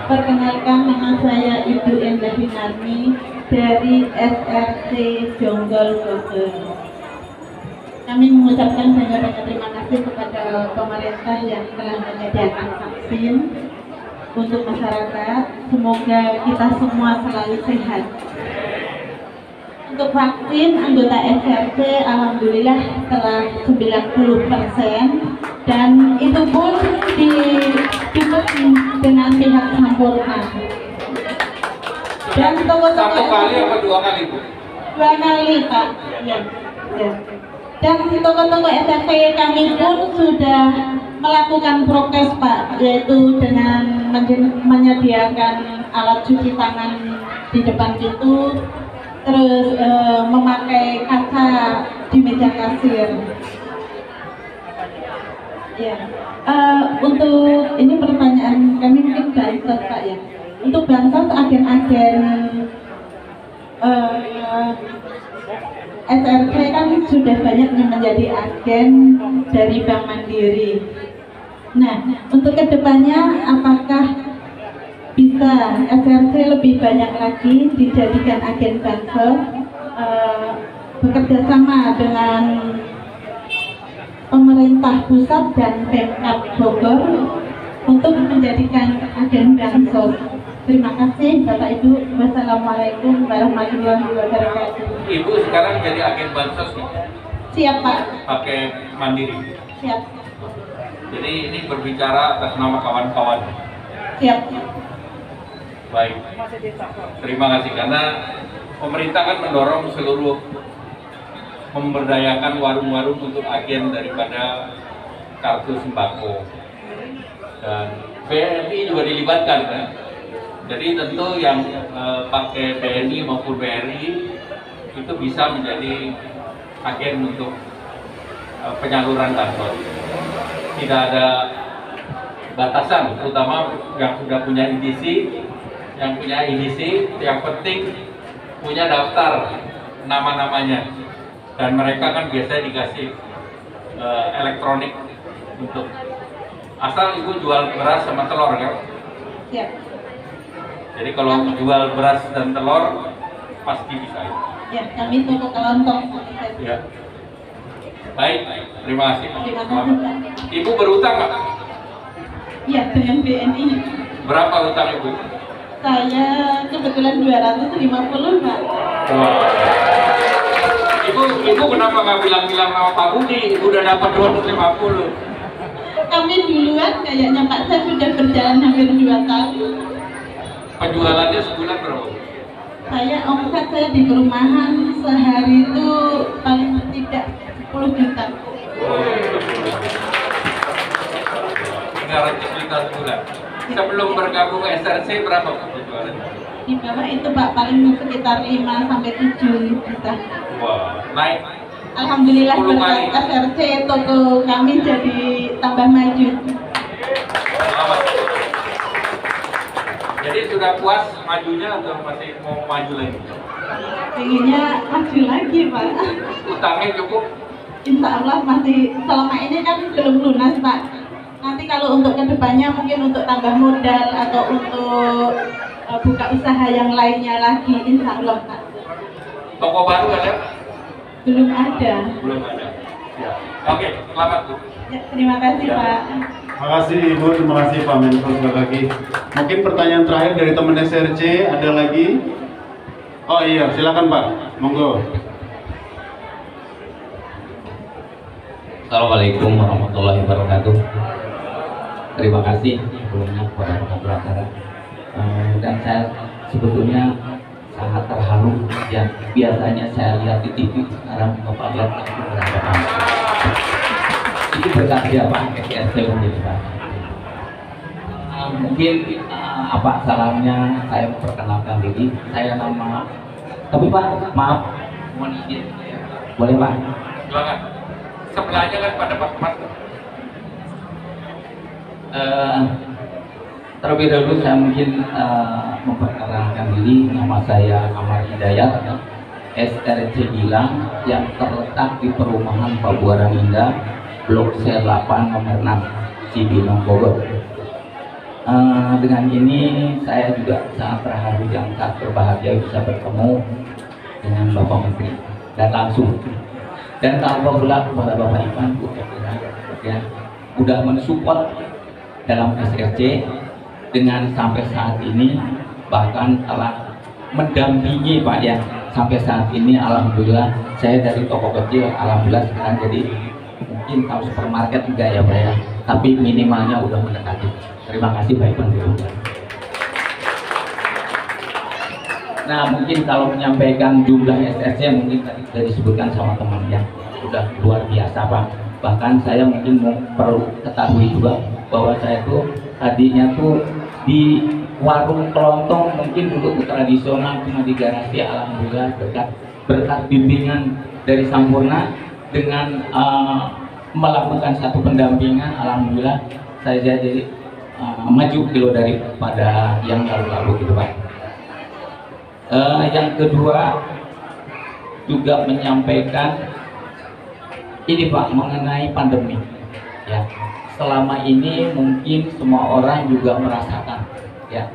Perkenalkan, nama saya Ibu Endah Winarni dari SRC Jonggol Bogor. Kami mengucapkan banyak terima kasih kepada pemerintah yang telah menyediakan vaksin untuk masyarakat. Semoga kita semua selalu sehat. Untuk vaksin, anggota SRC alhamdulillah telah 90%, dan itu pun didukung dengan pihak Sampurna. Dan satu kali apa dua kali, Bu? Dua kali, Pak. Ya. Dan toko-toko SRC kami pun sudah melakukan prokes, Pak, yaitu dengan menyediakan alat cuci tangan di depan pintu, terus memakai kaca di meja kasir. Ya, untuk ini pertanyaan kami mungkin bansos, Pak, ya. Untuk bansos agen-agen SRC kan sudah banyak yang menjadi agen dari Bank Mandiri. Nah, untuk kedepannya apakah bisa SRC lebih banyak lagi dijadikan agen bansos, bekerja sama dengan pemerintah pusat dan Pemkab Bogor untuk menjadikan agen bansos. Terima kasih Bapak Ibu. Wassalamualaikum warahmatullahi wabarakatuh. Ibu sekarang jadi agen bansos nih? Siap, Pak. Pakai Mandiri? Siap. Jadi ini berbicara atas nama kawan-kawan? Siap. Baik, terima kasih, karena pemerintah kan mendorong seluruh memberdayakan warung-warung untuk agen daripada kartu sembako, dan BNI juga dilibatkan kan. Jadi tentu yang pakai BNI maupun BRI itu bisa menjadi agen untuk penyaluran bansos. Tidak ada batasan, terutama yang sudah punya edisi. Yang punya edisi, yang penting punya daftar nama-namanya, dan mereka kan biasanya dikasih elektronik untuk asal Ibu jual beras sama telur kan? Siap. Jadi kalau jual beras dan telur pasti bisa. Ya, kami toko kelontong. Ya. Baik, terima kasih. Terima kasih, Pak. Ibu berutang nggak? Iya, dengan BNI. Berapa utang Ibu? Saya kebetulan 250, Pak. Wow. Ibu kenapa nggak bilang-bilang sama Pak Budi? Ibu udah dapat 250. Kami duluan kayaknya, Pak. Saya sudah berjalan hampir 2 tahun. Penjualannya sebulan berapa? Omset saya di perumahan sehari itu paling tidak 10 juta. Tinggal rentabilitas sebulan. Sebelum bergabung ke SRC berapa penjualannya? Di bawah itu, Pak, paling sekitar 5-7 juta. Wah, naik. Alhamdulillah 10 kali. berkat SRC toko kami jadi tambah maju. Selamat. Jadi sudah puas majunya atau masih mau maju lagi? Pengennya maju lagi, Pak. Utangnya cukup? Insya Allah masih, selama ini kan belum lunas, Pak. Nanti kalau untuk kedepannya mungkin untuk tambah modal atau untuk buka usaha yang lainnya lagi, insya Allah, Pak. Toko baru ada? Belum ada. Belum ada. Ya. Oke, selamat Bu. Ya, terima kasih, Ya. Pak. Terima kasih Ibu, terima kasih Pak Menko sekali lagi. Mungkin pertanyaan terakhir dari teman SRC, ada lagi? Oh iya, silakan Pak, monggo. Assalamualaikum warahmatullahi wabarakatuh. Terima kasih sebelumnya kepada pengatur acara. Dan saya sebetulnya sangat terharu yang biasanya saya lihat di TV, sekarang Bapak lihat langsung berhadapan. Ini berkat siapa? SRC menjadi Pak. Mungkin apa salahnya saya memperkenalkan diri. Saya nama, tapi Pak, maaf, mohon izin, boleh Pak? Silakan. Sebelahnya kan pada Pak. Terlebih dahulu saya mungkin memperkenalkan diri. Nama saya Amar Hidayat, SRC Gilang, yang terletak di perumahan Pabuaran Indah, Blok C8 nomor 6, Cibinong, Bogor. dengan ini saya juga sangat terharu dan sangat berbahagia bisa bertemu dengan Bapak Menteri dan langsung. Dan alhamdulillah kepada Bapak Ivan, Bu ya, sudah mensupport dalam SRC dengan sampai saat ini, bahkan telah mendampingi Pak ya sampai saat ini. Alhamdulillah saya dari toko kecil, alhamdulillah sekarang jadi mungkin tahu supermarket juga ya Pak ya, tapi minimalnya udah mendekati. Terima kasih Pak Ivan. Nah mungkin kalau menyampaikan jumlah SRC mungkin tadi sudah disebutkan sama teman ya, sudah luar biasa Pak. Bahkan saya mungkin perlu ketahui juga bahwa saya tuh tadinya tuh di warung kelontong mungkin dulu tradisional cuma di garasi. Alhamdulillah berkat bimbingan dari Sampurna dengan melakukan satu pendampingan, alhamdulillah saya jadi maju kilo daripada yang lalu-lalu gitu Pak. Yang kedua juga menyampaikan ini Pak mengenai pandemi ya. Selama ini mungkin semua orang juga merasakan ya,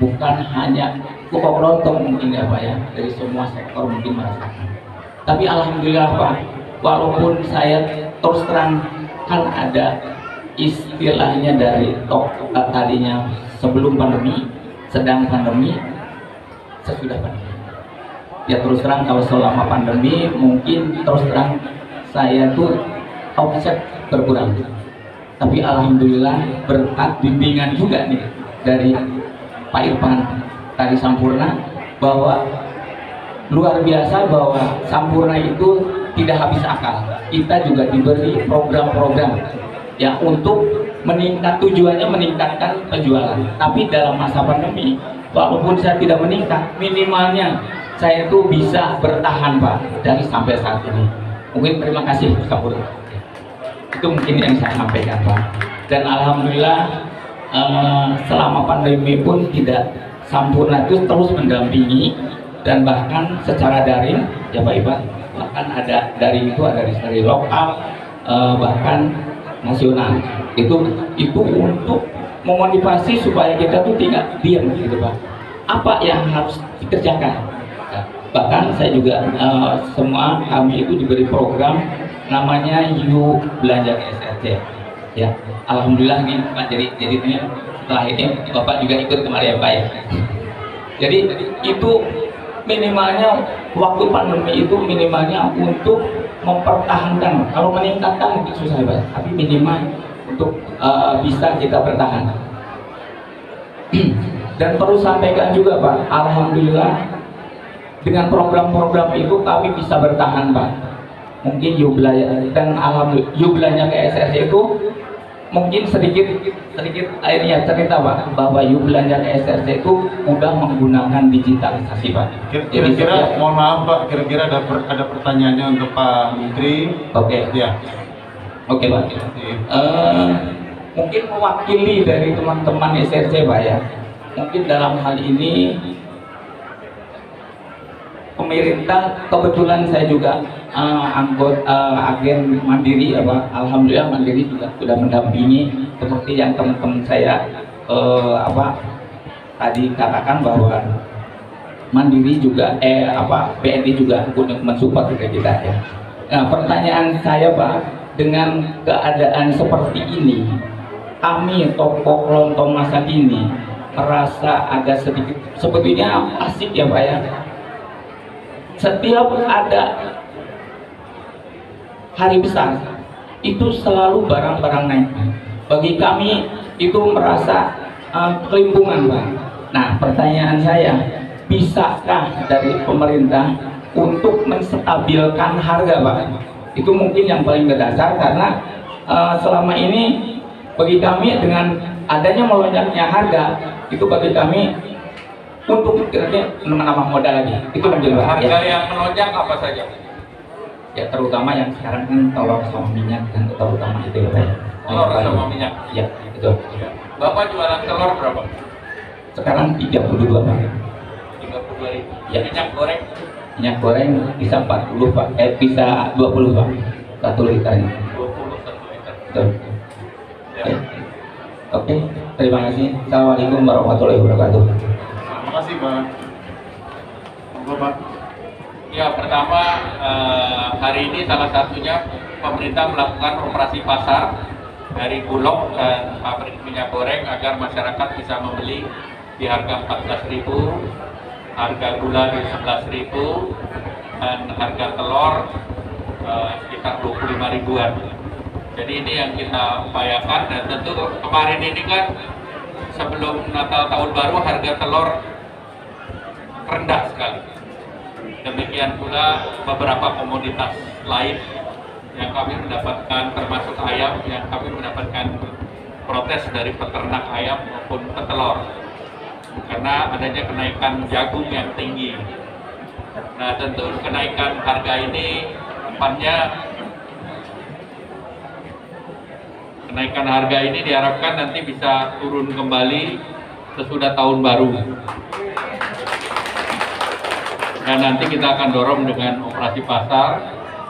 bukan hanya Koko Kelontong mungkin ya Pak ya, dari semua sektor mungkin merasakan. Tapi alhamdulillah Pak, walaupun saya terus terang kan ada istilahnya dari tadinya sebelum pandemi, sedang pandemi, sesudah pandemi. Ya terus terang kalau selama pandemi mungkin terus terang saya tuh omset berkurang. Tapi alhamdulillah berkat bimbingan juga nih dari Pak Irfan dari Sampurna, bahwa luar biasa bahwa Sampurna itu tidak habis akal. Kita juga diberi program-program ya untuk meningkat, tujuannya meningkatkan penjualan. Tapi dalam masa pandemi walaupun saya tidak meningkat, minimalnya saya itu bisa bertahan Pak dari sampai saat ini. Mungkin terima kasih Sampurna. Itu mungkin yang saya sampaikan Pak. Dan alhamdulillah selama pandemi pun tidak, Sampurna itu terus mendampingi dan bahkan secara daring ya Pak Ivan, bahkan ada daring itu ada dari lokal bahkan nasional. Itu untuk memotivasi supaya kita tuh tidak diam gitu Pak. Apa yang harus dikerjakan? Ya, bahkan saya juga semua kami itu diberi program namanya You Belanja ke SRC ya. Alhamdulillah nih Pak, jadi setelah ini Bapak juga ikut kemarin ya Pak ya. Jadi itu minimalnya waktu pandemi itu minimalnya untuk mempertahankan. Kalau meningkatkan mungkin susah Pak, tapi minimal untuk bisa kita bertahan. Dan perlu sampaikan juga Pak, alhamdulillah dengan program-program itu kami bisa bertahan Pak. Mungkin Yublanya dan alhamdulillah Yublanya ke SRC itu mungkin sedikit akhirnya cerita Pak, bahwa Yublanya ke SRC itu udah menggunakan digitalisasi Pak. Kira-kira mohon maaf Pak, kira-kira ada pertanyaannya untuk Pak Menteri. Oke. Ya. Oke Pak. Mungkin mewakili dari teman-teman SRC Pak ya. Mungkin dalam hal ini pemerintah, kebetulan saya juga anggota agen Mandiri ya Pak. Alhamdulillah Mandiri juga sudah mendampingi seperti yang teman-teman saya tadi katakan bahwa Mandiri juga BNI juga untuk mensupport kita ya. Nah, pertanyaan saya Pak, dengan keadaan seperti ini kami toko kelontong masa kini merasa agak sedikit sebetulnya asik ya Pak ya. Setiap ada hari besar itu selalu barang-barang naik. Bagi kami itu merasa kelimpungan Pak. Nah pertanyaan saya, bisakah dari pemerintah untuk menstabilkan harga Pak? Itu mungkin yang paling mendasar, karena selama ini bagi kami dengan adanya melonjaknya harga itu bagi kami untuk menambah modal lagi. Itu menjadi harga yang melonjak apa saja? Ya terutama yang sekarang kan telur sama minyak, dan terutama itu ya Pak. Telur sama minyak. Ya betul. Bapak jualan telur berapa? Sekarang 32 Pak. 32.000. Ya. Minyak goreng? Minyak goreng bisa 40 Pak. Bisa 20 Pak. 1 liter. 20 1 liter. Betul. Ya. Oke. Terima kasih. Assalamualaikum warahmatullahi wabarakatuh. Terima kasih Pak. Monggo Pak. Ya, pertama hari ini salah satunya pemerintah melakukan operasi pasar dari Bulog dan pabrik minyak goreng agar masyarakat bisa membeli di harga 14.000, harga gula di 11.000, dan harga telur sekitar 25 ribuan. Jadi ini yang kita upayakan, dan tentu kemarin ini kan sebelum Natal tahun baru harga telur rendah sekali. Demikian pula beberapa komoditas lain yang kami mendapatkan, termasuk ayam yang kami mendapatkan protes dari peternak ayam maupun petelur karena adanya kenaikan jagung yang tinggi. Nah, tentu kenaikan harga ini depannya, kenaikan harga ini diharapkan nanti bisa turun kembali sesudah tahun baru. Dan nanti kita akan dorong dengan operasi pasar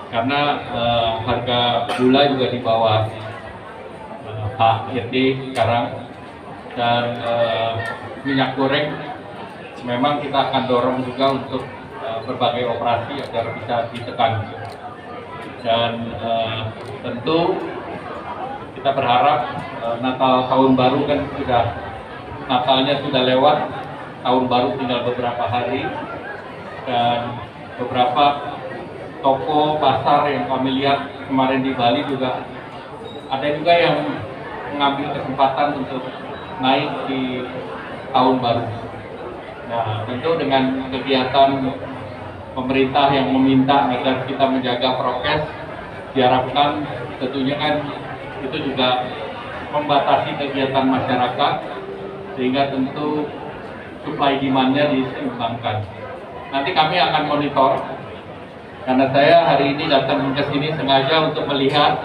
karena harga gula juga di bawah Pak Irdi sekarang, dan minyak goreng memang kita akan dorong juga untuk berbagai operasi agar bisa ditekan. Dan tentu kita berharap Natal tahun baru kan Natalnya sudah lewat, tahun baru tinggal beberapa hari, dan beberapa toko pasar yang kami lihat kemarin di Bali juga ada juga yang mengambil kesempatan untuk naik di tahun baru. Nah, tentu dengan kegiatan pemerintah yang meminta agar kita menjaga prokes, diharapkan tentunya kan itu juga membatasi kegiatan masyarakat sehingga tentu supply demand-nya diseimbangkan. Nanti kami akan monitor, karena saya hari ini datang ke sini sengaja untuk melihat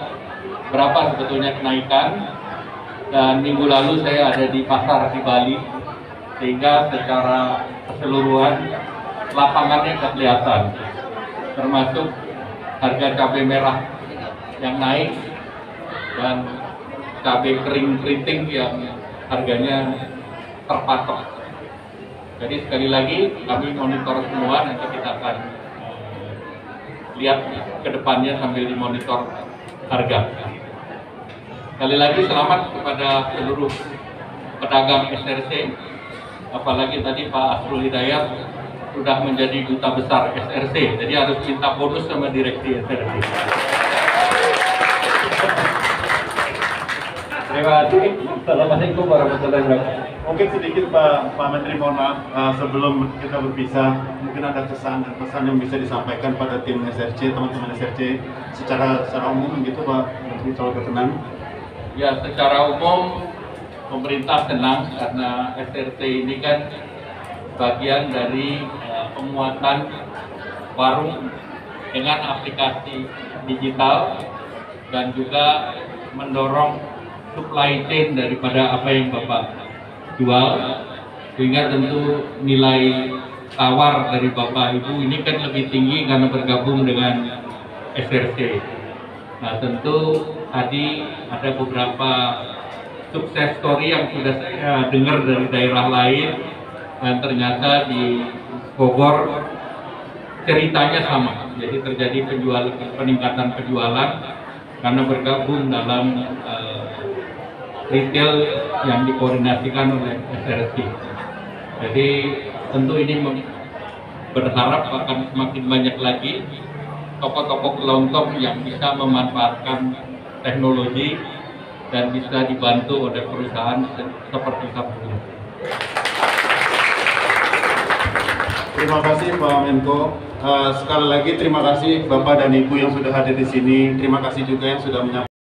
berapa sebetulnya kenaikan, dan minggu lalu saya ada di pasar di Bali, sehingga secara keseluruhan lapangannya kelihatan, termasuk harga cabai merah yang naik dan cabai kering keriting yang harganya terpatok. Jadi sekali lagi kami monitor semua, nanti kita akan lihat ke depannya sambil dimonitor harga. Sekali lagi selamat kepada seluruh pedagang SRC, apalagi tadi Pak Asrul Hidayat sudah menjadi duta besar SRC, jadi harus minta bonus sama direksi SRC. Terima kasih. Assalamualaikum warahmatullahi wabarakatuh. Mungkin sedikit Pak Menteri, mohon maaf sebelum kita berpisah, mungkin ada kesan dan pesan yang bisa disampaikan pada tim SRC, teman-teman SRC secara umum gitu Pak Menteri, kalau berkenan. Ya, secara umum pemerintah senang karena SRC ini kan bagian dari penguatan warung dengan aplikasi digital dan juga mendorong supply chain daripada apa yang Bapak jual, sehingga tentu nilai tawar dari Bapak Ibu ini kan lebih tinggi karena bergabung dengan SRC. Nah, tentu tadi ada beberapa sukses story yang sudah saya dengar dari daerah lain, dan ternyata di Bogor ceritanya sama. Jadi terjadi peningkatan penjualan karena bergabung dalam retail yang dikoordinasikan oleh SRC. Jadi tentu ini berharap akan semakin banyak lagi toko-toko kelontong yang bisa memanfaatkan teknologi dan bisa dibantu oleh perusahaan seperti Sabtu. Terima kasih Pak Menko. Sekali lagi terima kasih Bapak dan Ibu yang sudah hadir di sini. Terima kasih juga yang sudah menyampaikan